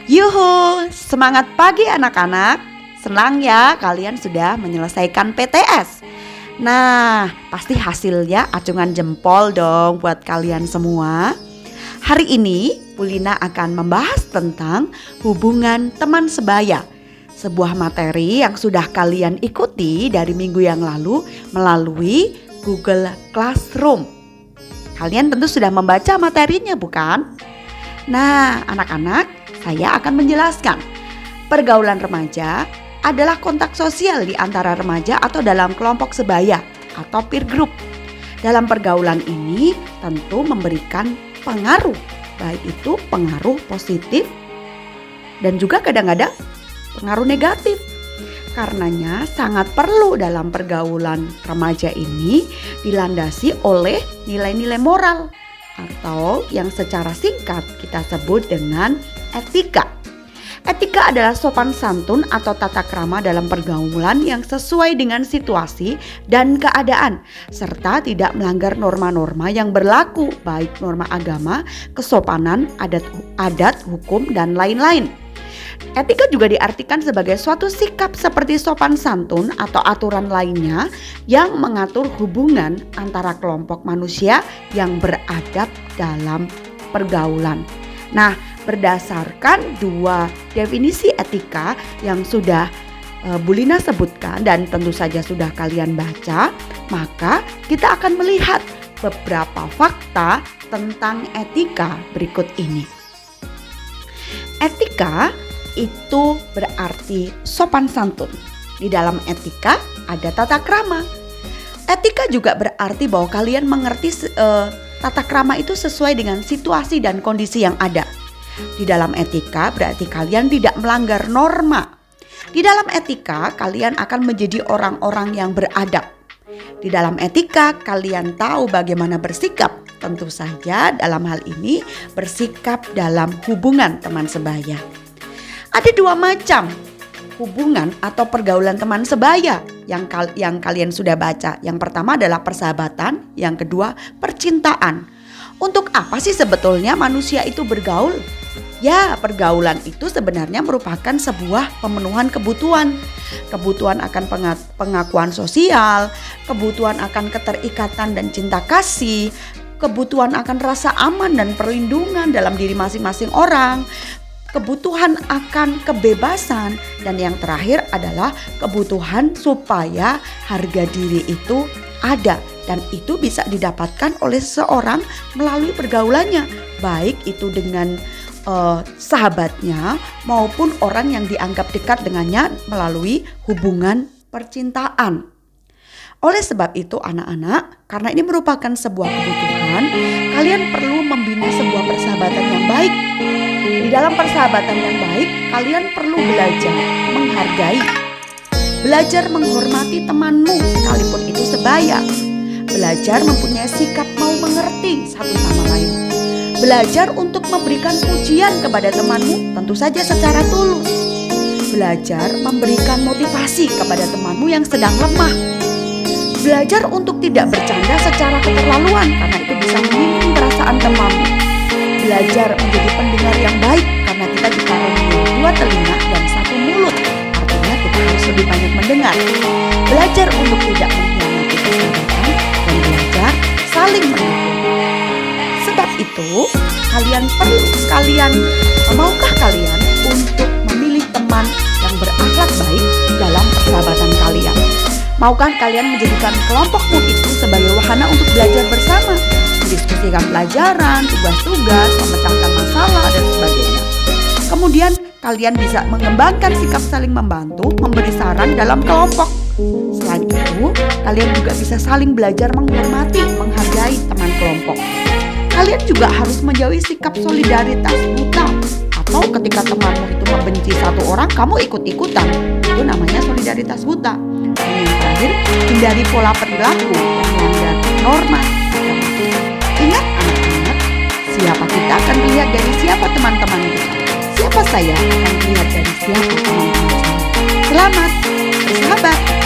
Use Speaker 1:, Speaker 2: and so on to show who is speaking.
Speaker 1: Yuhu, semangat pagi anak-anak. Senang ya kalian sudah menyelesaikan PTS. Nah, pasti hasilnya acungan jempol dong buat kalian semua. Hari ini Bulina akan membahas tentang hubungan teman sebaya. Sebuah materi yang sudah kalian ikuti dari minggu yang lalu melalui Google Classroom. Kalian tentu sudah membaca materinya, bukan? Nah, anak-anak, saya akan menjelaskan. Pergaulan remaja adalah kontak sosial di antara remaja atau dalam kelompok sebaya atau peer group. Dalam pergaulan ini tentu memberikan pengaruh, baik itu pengaruh positif dan juga kadang-kadang pengaruh negatif. Karenanya sangat perlu dalam pergaulan remaja ini dilandasi oleh nilai-nilai moral atau yang secara singkat kita sebut dengan etika. Etika adalah sopan santun atau tata krama dalam pergaulan yang sesuai dengan situasi dan keadaan, serta tidak melanggar norma-norma yang berlaku, baik norma agama, kesopanan, adat, hukum, dan lain-lain. Etika juga diartikan sebagai suatu sikap seperti sopan santun atau aturan lainnya yang mengatur hubungan antara kelompok manusia yang beradab dalam pergaulan. Nah, berdasarkan dua definisi etika yang sudah Bulina sebutkan dan tentu saja sudah kalian baca, maka kita akan melihat beberapa fakta tentang etika berikut ini. Etika itu berarti sopan santun. Di dalam etika ada tata krama. Etika juga berarti bahwa kalian mengerti tata krama itu sesuai dengan situasi dan kondisi yang ada. Di dalam etika berarti kalian tidak melanggar norma. Di dalam etika kalian akan menjadi orang-orang yang beradab. Di dalam etika kalian tahu bagaimana bersikap. Tentu saja dalam hal ini bersikap dalam hubungan teman sebaya. Ada dua macam hubungan atau pergaulan teman sebaya yang kalian sudah baca. Yang pertama adalah persahabatan, yang kedua percintaan. Untuk apa sih sebetulnya manusia itu bergaul? Ya, pergaulan itu sebenarnya merupakan sebuah pemenuhan kebutuhan. Kebutuhan akan pengakuan sosial, kebutuhan akan keterikatan dan cinta kasih, kebutuhan akan rasa aman dan perlindungan dalam diri masing-masing orang, kebutuhan akan kebebasan, dan yang terakhir adalah kebutuhan supaya harga diri itu ada, dan itu bisa didapatkan oleh seseorang melalui pergaulannya, baik itu dengan sahabatnya maupun orang yang dianggap dekat dengannya melalui hubungan percintaan. Oleh sebab itu anak-anak, karena ini merupakan sebuah kebutuhan, kalian perlu membina sebuah persahabatan yang baik. Di dalam persahabatan yang baik, kalian perlu belajar menghargai, belajar menghormati temanmu sekalipun itu sebaya, belajar mempunyai sikap mau mengerti satu sama lain, belajar untuk memberikan pujian kepada temanmu tentu saja secara tulus, belajar memberikan motivasi kepada temanmu yang sedang lemah, belajar untuk tidak bercanda secara keterlaluan karena itu bisa menyinggung perasaan temanmu. Belajar menjadi pendengar yang baik karena kita dikaruniai dua telinga dan satu mulut. Artinya kita harus lebih banyak mendengar. Belajar untuk tidak mengkhianati persahabatan dan belajar saling mendukung. Sebab itu maukah kalian untuk memilih teman yang berakhlak baik dalam persahabatan kalian? Maukah kalian menjadikan kelompokmu itu sebagai wahana untuk belajar bersama, mendiskusikan pelajaran, tugas-tugas, memecahkan masalah, dan sebagainya. Kemudian kalian bisa mengembangkan sikap saling membantu, memberi saran dalam kelompok. Selain itu, kalian juga bisa saling belajar menghormati, menghargai teman kelompok. Kalian juga harus menjauhi sikap solidaritas buta, atau ketika temanmu itu membenci satu orang, kamu ikut-ikutan. Itu namanya solidaritas buta. Dan yang terakhir, hindari pola perilaku yang melanggar norma. Ingat anak-anak, siapa kita akan dilihat dari siapa teman-teman kita. Siapa saya akan dilihat dari siapa teman-teman saya. Selamat bersahabat.